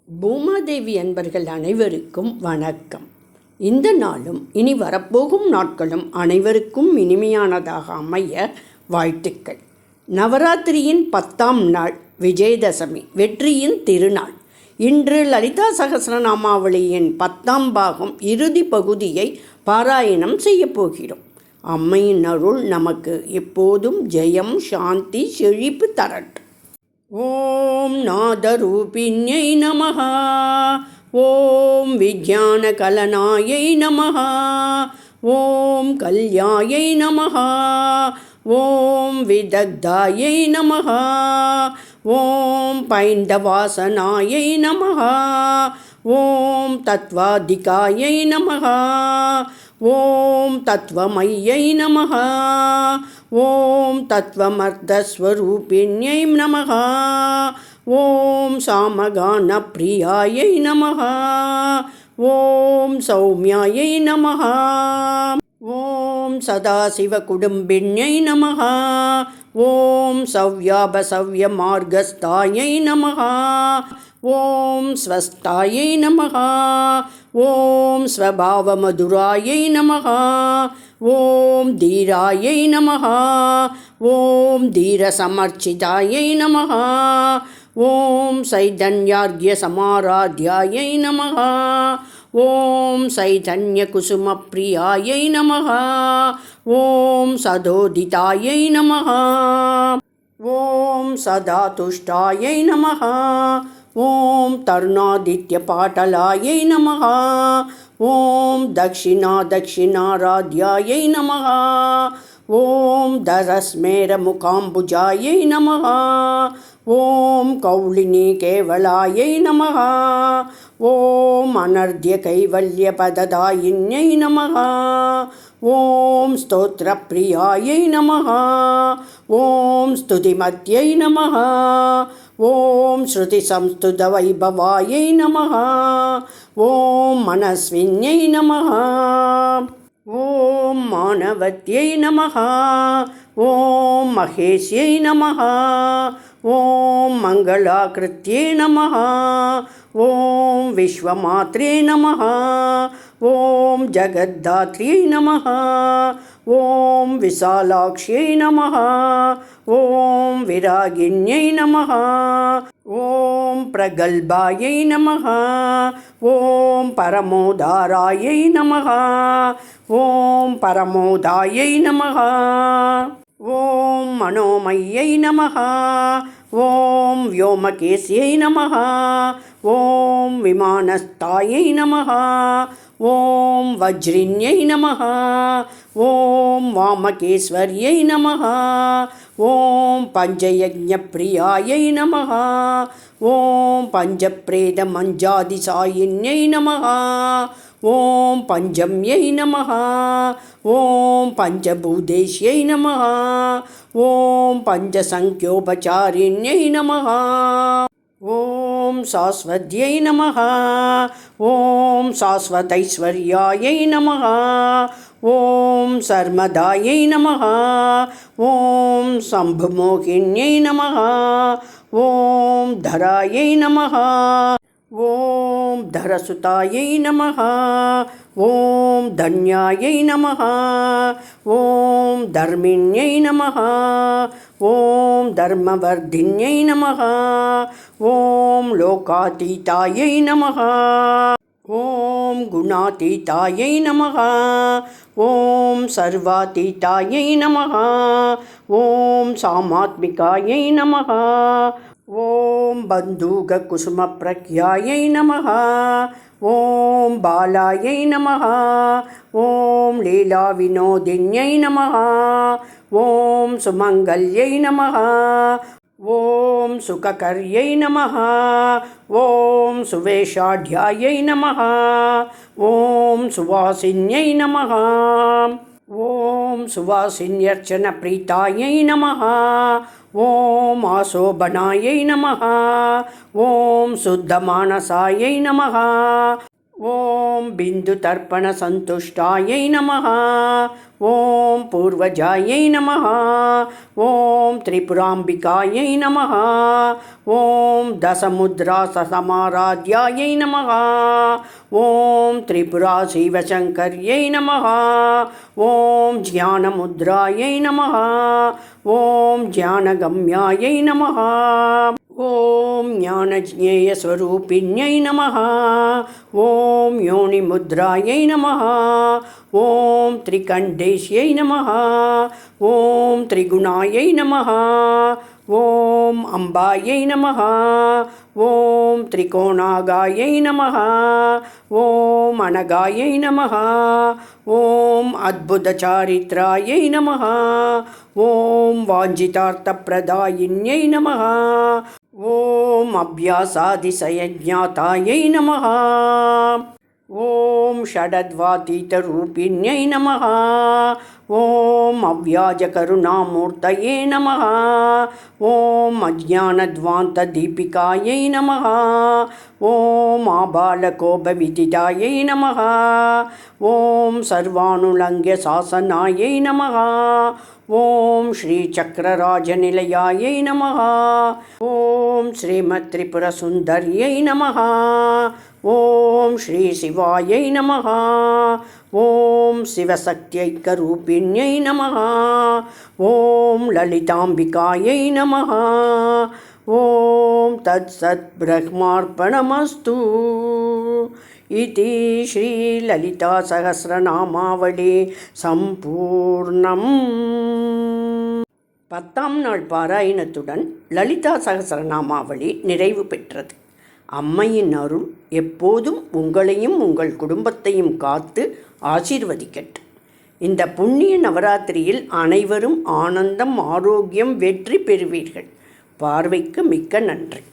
பூமாதேவி அன்பர்கள் அனைவருக்கும் வணக்கம். இந்த நாளும் இனி வரப்போகும் நாட்களும் அனைவருக்கும் இனிமையானதாக அமைய வாழ்த்துக்கள். நவராத்திரியின் 10ஆம் நாள் விஜயதசமி, வெற்றியின் திருநாள். இன்று லலிதா சகஸ்ரநாமாவளியின் 10ஆம் பாகம் இறுதி பகுதியை பாராயணம் செய்யப் போகிறோம். அம்மையின் அருள் நமக்கு எப்போதும் ஜெயம், சாந்தி, செழிப்பு தரட்டும். ஓம் நாதரூபிண்யை நமஹ. ஓம் விஜயானகலனாயை நமஹ. ஓம் கல்யாயை நமஹ. ஓம் விதக்தாயை நமஹ. ஓம் பைந்தவாசனாயை நமஹ. ஓம் தத்வாதிகாயை நமஹ. ஓம் தத்வமய்யை நமஹ. ஓம் தத்வமர்த்தஸ்வரூபிண்யை நமஹ. ஓம் சாமகான பிரியாயை நமஹ. ஓம் சௌமியாயை நமஹ. ஓம் சதாசிவகுடும்பிண்யை நமஹ. ஓம் சவ்யாபசவ்ய மார்கஸ்தாயை நமஹ. ஓம் ஸ்வஸ்தாயை நமஹ. ஓம் ஸ்வபாவமதுராயை நமஹ. ஓம் தீராயை நமஹ. ஓம் தீரசமர்ச்சிதாயை நமஹ. ஓம் சைதன்யார்க்யசமாராத்யாயை நமஹ. ஓம் சைதன்யகுசுமப்ரியாயை நமஹ. ஓம் சதோதிதாயை நமஹ. ஓம் சதாதுஷ்டாயை நமஹ. ஓம் தருணாதித்யபாட்டலாயை நமஹ. ஓம் தக்ஷிணாராத்யாயை நமஹ. ஓம் தரஸ்மேரமுகாம்புஜாயை நமஹ. ஓம் கௌளினி கேவலாயை நமஹ. ஓம் அனர்த்ய கைவல்யபததாயின்யை நமஹ. ஓம் ஸ்தோத்ரப்ரியாயை நமஹ. ஓம் ஸ்துதிமத்யை நமஹ. ஓம் ஸ்ருதிசம்ஸ்துதவைபவாயை நமஹ. ஓம் மனஸ்வின்யை நமஹ. ஓம் மானவத்யை நமஹ. ஓம் மகேஷ்யை நமஹ. ஓம் மங்களாக்ருத்யே நமஹ. ஓம் விஸ்வமாத்ரே நமஹ. ஓம் ஜகத்தாத்ரியை நமஹ. ஓம் விசாலாக்ஷ்யை நமஹ. ஓம் விராகிண்யை நமஹ. ஓம் பிரகல்பாயை நமஹ. ஓம் பரமோதாராயை நமஹ. ஓம் பரமோதாயை நமஹ. ஓம் மனோமய்யை நமஹ. ஓம் வியோமகேஸ்யை நமஹ. ஓம் விமானஸ்தாயை நமஹ. ஓம் வஜ்ரிண்யை நமஹ. ஓம் வாமகேஸ்வர்யை நமஹ. ஓம் பஞ்சயஜ்ஞப்ரியாயை நமஹ. ஓம் பஞ்சப்ரேதமஞ்சாதிசாயின்யை நமஹ. ஓம் பஞ்சம்யை நமஹ. ஓம் பஞ்சபூதேஷ்யை நமஹ. ஓம் பஞ்சசங்க்யோபசாரிண்யை நமஹ. ஓம் சாஸ்வத்யை நமஹ. ஓம் சாஸ்வதைஸ்வர்யாயை நமஹ. ஓம் சர்மதாயை நமஹ. ஓம் சம்புமோகின்யை நமஹ. ஓம் தராயை நமஹ. ஓம் தரசுதாயை நமஹ. ஓம் தன்யாயை நமஹ. ஓம் தர்மிண்யை நமஹ. ஓம் தர்மவர்தின்யை நமஹ. ஓம் லோகாதீதாயை நமஹ. ஓம் குணாதீதாயை நமஹ. ஓம் சர்வாதீதாயை நமஹ. ஓம் சாமாத்மிகாயை நமஹ. ஓம் பந்தூககுசுமப்ரக்யாயை நமஹ. ஓம் பாலாயை நமஹ. ஓம் லீலாவினோதின்யை நமஹ. ஓம் சுமங்கல்யை நமஹ. ஓம் சுககர்யை நமஹ. ஓம் சுவேஷாட்யாயை நமஹ. ஓம் சுவாசின்யை நமஹ. ஓம் சுவாசின்யர்ச்சன பிரீதாயை நமஹ. ஓம் ஆசோபனாயை நமஹ. ஓம் சுத்தமானசாயை நமஹ. ஓம் பிந்து தர்ப்பண சந்துஷ்டாயை நமஹ. ஓம் பூர்வஜாயை நமஹ. ஓம் திரிபுராம்பிகாயை நமஹ. ஓம் தசமுத்ரா சமாராத்யாயை நமஹ. ஓம் திரிபுரா சிவசங்கர்யை நமஹ. ஓம் ஜானமுத்ராயை நமஹ. ஓம் ஜானகம்யாயை நமஹ. ஓம் ஞானஜ்ஞேயஸ்வரூபிண்யை நமஹ. ஓம் யோனிமுத்ராயை நமஹ. ஓம் திரிகண்டேஷ்யை நமஹ. ஓம் திரிகுணாயை நமஹ. ஓம் அம்பாயை நமஹ. ஓம் திரிகோணாகாயை நமஹ. ஓம் அனகாயை நமஹ. ஓம் அத்புதசாரித்ராயை நமஹ. ஓம் வாஞ்சிதார்த்தப்பிரதாயின்யை நமஹ. ஓம் அபியாசாதிசயஜாதாயை நமஹ. ஓம் ஷடத்வாதீதரூபிண்யை நமஹ. ஓம் அவ்யாஜகருணாமூர்த்தயே நமஹ. ஓம் அஜ்ஞானத்வாந்ததீபிகாயை நமஹ. ஓம் ஆபாலகோபவிதிதாயை நமஹ. ஓம் சர்வானுலங்க்ய சாசனாயை நமஹ. ஓம் ஸ்ரீசக்கரராஜநிலையாயை நமஹ. ஓம் ஸ்ரீமத் திரிபுரசுந்தர்யை நமஹ. ஓம் ஸ்ரீ சிவாயை நமஹ. ஓம் சிவசக்தியைக்கரூபிண்யை நமஹ. ஓம் லலிதாம்பிகாயை நமஹ. ஓம் தத் சத் பிரம்மார்ப்பணமஸ்து. இதி ஸ்ரீ லலிதா சகஸ்ரநாமாவளி சம்பூர்ணம். 10ஆம் நாள் பாராயணத்துடன் லலிதா சகஸ்ரநாமாவளி நிறைவு பெற்றது. அம்மையின் அருள் எப்போதும் உங்களையும் உங்கள் குடும்பத்தையும் காத்து ஆசீர்வதிக்கட்டும். இந்த புண்ணிய நவராத்திரியில் அனைவரும் ஆனந்தம், ஆரோக்கியம், வெற்றி பெறுவீர்கள். பார்வைக்கு மிக்க நன்றி.